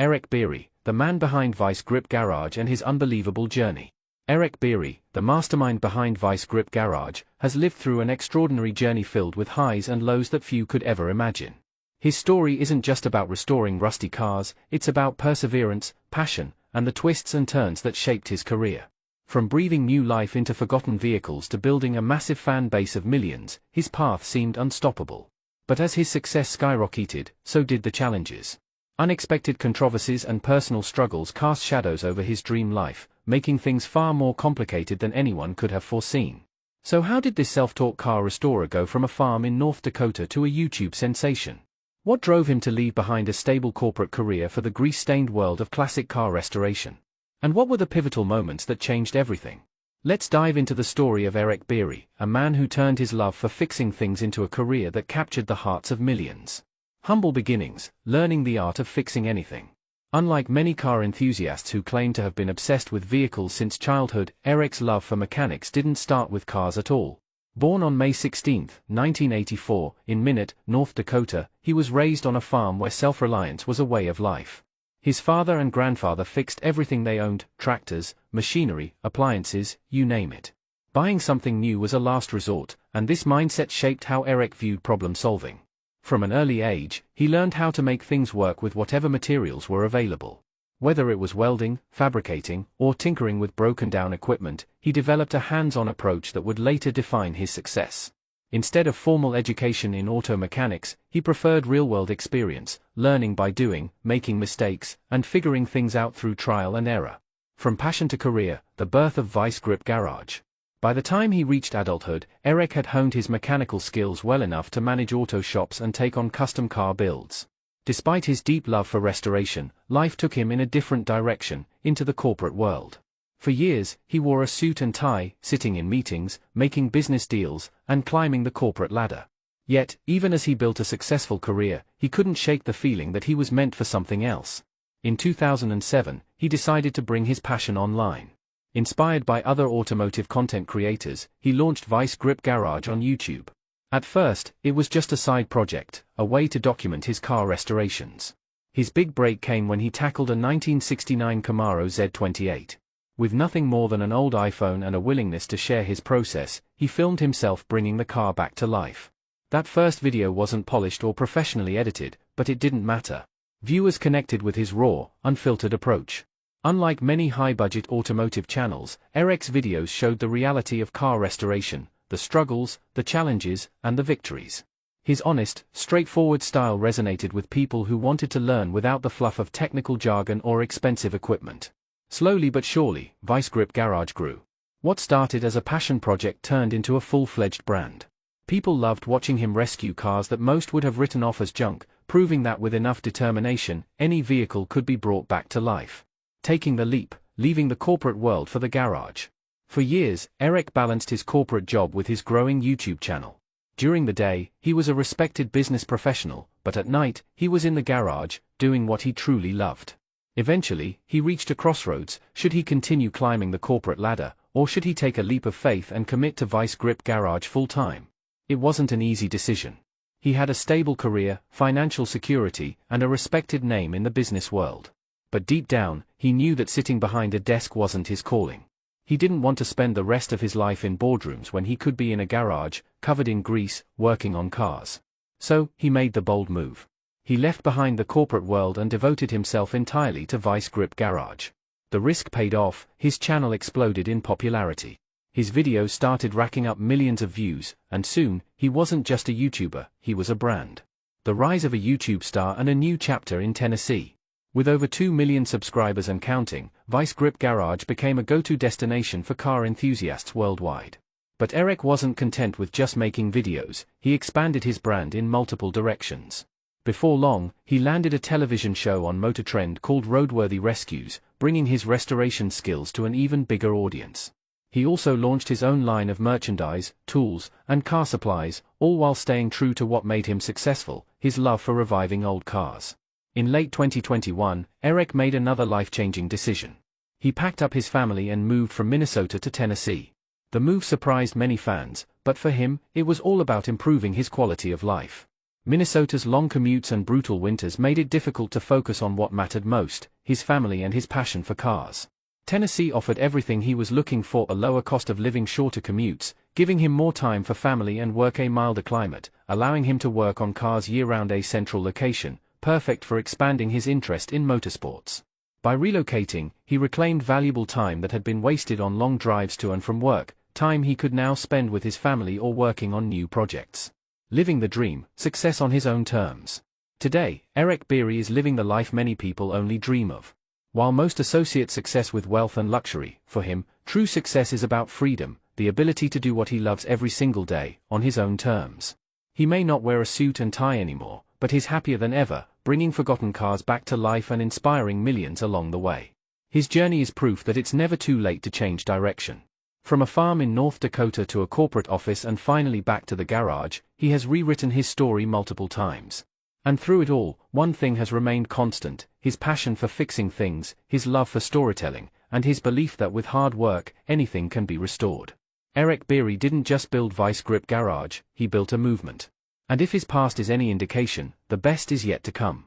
Eric Bieri, the man behind Vice Grip Garage and his unbelievable journey. Eric Bieri, the mastermind behind Vice Grip Garage, has lived through an extraordinary journey filled with highs and lows that few could ever imagine. His story isn't just about restoring rusty cars, it's about perseverance, passion, and the twists and turns that shaped his career. From breathing new life into forgotten vehicles to building a massive fan base of millions, his path seemed unstoppable. But as his success skyrocketed, so did the challenges. Unexpected controversies and personal struggles cast shadows over his dream life, making things far more complicated than anyone could have foreseen. So how did this self-taught car restorer go from a farm in North Dakota to a YouTube sensation? What drove him to leave behind a stable corporate career for the grease-stained world of classic car restoration? And what were the pivotal moments that changed everything? Let's dive into the story of Eric Bieri, a man who turned his love for fixing things into a career that captured the hearts of millions. Humble beginnings, learning the art of fixing anything. Unlike many car enthusiasts who claim to have been obsessed with vehicles since childhood, Eric's love for mechanics didn't start with cars at all. Born on May 16, 1984, in Minot, North Dakota, he was raised on a farm where self-reliance was a way of life. His father and grandfather fixed everything they owned: tractors, machinery, appliances, you name it. Buying something new was a last resort, and this mindset shaped how Eric viewed problem-solving. From an early age, he learned how to make things work with whatever materials were available. Whether it was welding, fabricating, or tinkering with broken-down equipment, he developed a hands-on approach that would later define his success. Instead of formal education in auto mechanics, he preferred real-world experience, learning by doing, making mistakes, and figuring things out through trial and error. From passion to career, the birth of Vice Grip Garage. By the time he reached adulthood, Eric had honed his mechanical skills well enough to manage auto shops and take on custom car builds. Despite his deep love for restoration, life took him in a different direction, into the corporate world. For years, he wore a suit and tie, sitting in meetings, making business deals, and climbing the corporate ladder. Yet, even as he built a successful career, he couldn't shake the feeling that he was meant for something else. In 2007, he decided to bring his passion online. Inspired by other automotive content creators, he launched Vice Grip Garage on YouTube. At first, it was just a side project, a way to document his car restorations. His big break came when he tackled a 1969 Camaro Z28. With nothing more than an old iPhone and a willingness to share his process, he filmed himself bringing the car back to life. That first video wasn't polished or professionally edited, but it didn't matter. Viewers connected with his raw, unfiltered approach. Unlike many high-budget automotive channels, Eric's videos showed the reality of car restoration, the struggles, the challenges, and the victories. His honest, straightforward style resonated with people who wanted to learn without the fluff of technical jargon or expensive equipment. Slowly but surely, Vice Grip Garage grew. What started as a passion project turned into a full-fledged brand. People loved watching him rescue cars that most would have written off as junk, proving that with enough determination, any vehicle could be brought back to life. Taking the leap, leaving the corporate world for the garage. For years, Eric balanced his corporate job with his growing YouTube channel. During the day, he was a respected business professional, but at night, he was in the garage, doing what he truly loved. Eventually, he reached a crossroads: should he continue climbing the corporate ladder, or should he take a leap of faith and commit to Vice Grip Garage full-time? It wasn't an easy decision. He had a stable career, financial security, and a respected name in the business world. But deep down, he knew that sitting behind a desk wasn't his calling. He didn't want to spend the rest of his life in boardrooms when he could be in a garage, covered in grease, working on cars. So, he made the bold move. He left behind the corporate world and devoted himself entirely to Vice Grip Garage. The risk paid off, his channel exploded in popularity. His videos started racking up millions of views, and soon, he wasn't just a YouTuber, he was a brand. The rise of a YouTube star and a new chapter in Tennessee. With over 2 million subscribers and counting, Vice Grip Garage became a go-to destination for car enthusiasts worldwide. But Eric wasn't content with just making videos, he expanded his brand in multiple directions. Before long, he landed a television show on Motor Trend called Roadworthy Rescues, bringing his restoration skills to an even bigger audience. He also launched his own line of merchandise, tools, and car supplies, all while staying true to what made him successful: his love for reviving old cars. In late 2021, Eric made another life-changing decision. He packed up his family and moved from Minnesota to Tennessee. The move surprised many fans, but for him, it was all about improving his quality of life. Minnesota's long commutes and brutal winters made it difficult to focus on what mattered most, his family and his passion for cars. Tennessee offered everything he was looking for: a lower cost of living, shorter commutes, giving him more time for family and work, a milder climate, allowing him to work on cars year-round, a central location, perfect for expanding his interest in motorsports. By relocating, he reclaimed valuable time that had been wasted on long drives to and from work, time he could now spend with his family or working on new projects. Living the dream, success on his own terms. Today, Eric Bieri is living the life many people only dream of. While most associate success with wealth and luxury, for him, true success is about freedom, the ability to do what he loves every single day, on his own terms. He may not wear a suit and tie anymore, but he's happier than ever, bringing forgotten cars back to life and inspiring millions along the way. His journey is proof that it's never too late to change direction. From a farm in North Dakota to a corporate office and finally back to the garage, he has rewritten his story multiple times. And through it all, one thing has remained constant: his passion for fixing things, his love for storytelling, and his belief that with hard work, anything can be restored. Eric Bieri didn't just build Vice Grip Garage, he built a movement. And if his past is any indication, the best is yet to come.